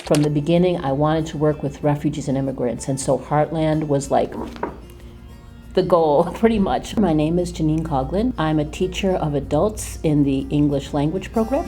From the beginning, I wanted to work with refugees and immigrants, and so Heartland was like the goal, pretty much. My name is Jeanine Caughlin. I'm a teacher of adults in the English language program.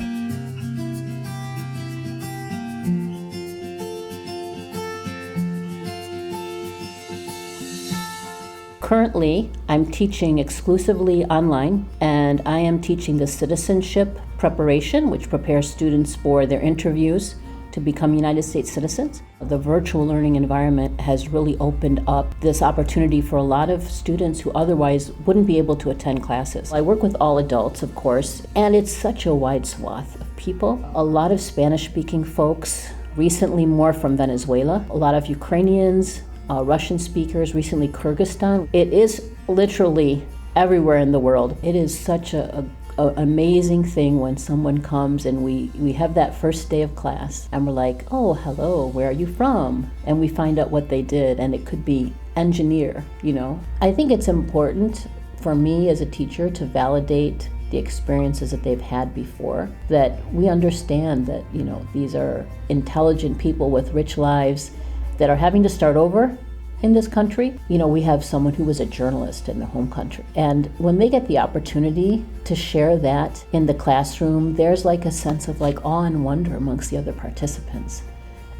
Currently, I'm teaching exclusively online, and I am teaching the citizenship preparation, which prepares students for their interviews to become United States citizens. The virtual learning environment has really opened up this opportunity for a lot of students who otherwise wouldn't be able to attend classes. I work with all adults, of course, and it's such a wide swath of people. A lot of Spanish-speaking folks, recently more from Venezuela, a lot of Ukrainians, Russian speakers, recently Kyrgyzstan. It is literally everywhere in the world. It is such an amazing thing when someone comes and we have that first day of class and we're like, oh, hello, where are you from? And we find out what they did, and it could be engineer, you know. I think it's important for me as a teacher to validate the experiences that they've had before, that we understand that, you know, these are intelligent people with rich lives that are having to start over in this country. You know, we have someone who was a journalist in their home country. And when they get the opportunity to share that in the classroom, there's like a sense of like awe and wonder amongst the other participants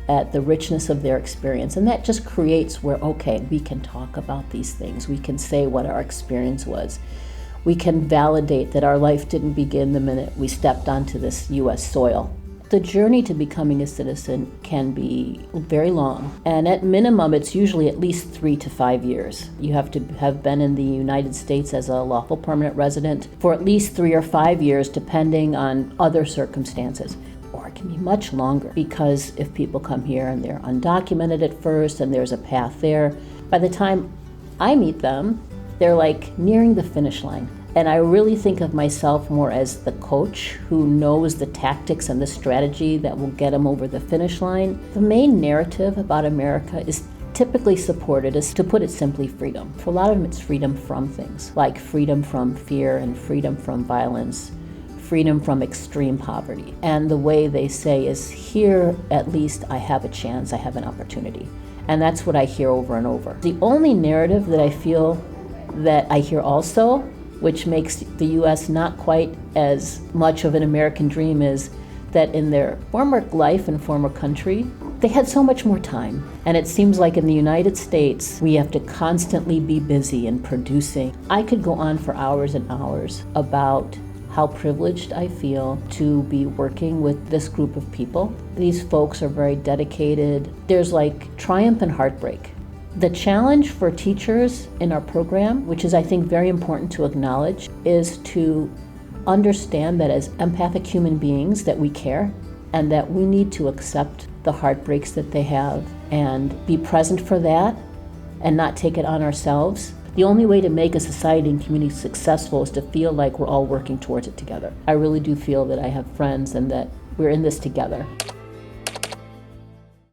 at the richness of their experience. And that just creates where, okay, we can talk about these things. We can say what our experience was. We can validate that our life didn't begin the minute we stepped onto this US soil. The journey to becoming a citizen can be very long, and at minimum it's usually at least 3 to 5 years. You have to have been in the United States as a lawful permanent resident for at least 3 or 5 years, depending on other circumstances. Or it can be much longer, because if people come here and they're undocumented at first and there's a path there, by the time I meet them, they're like nearing the finish line. And I really think of myself more as the coach who knows the tactics and the strategy that will get them over the finish line. The main narrative about America is typically supported as, to put it simply, freedom. For a lot of them, it's freedom from things, like freedom from fear and freedom from violence, freedom from extreme poverty. And the way they say is, here at least I have a chance, I have an opportunity. And that's what I hear over and over. The only narrative that I feel that I hear also, which makes the US not quite as much of an American dream, is that in their former life and former country, they had so much more time. And it seems like in the United States, we have to constantly be busy and producing. I could go on for hours and hours about how privileged I feel to be working with this group of people. These folks are very dedicated. There's like triumph and heartbreak. The challenge for teachers in our program, which is I think very important to acknowledge, is to understand that as empathic human beings that we care and that we need to accept the heartbreaks that they have and be present for that and not take it on ourselves. The only way to make a society and community successful is to feel like we're all working towards it together. I really do feel that I have friends and that we're in this together.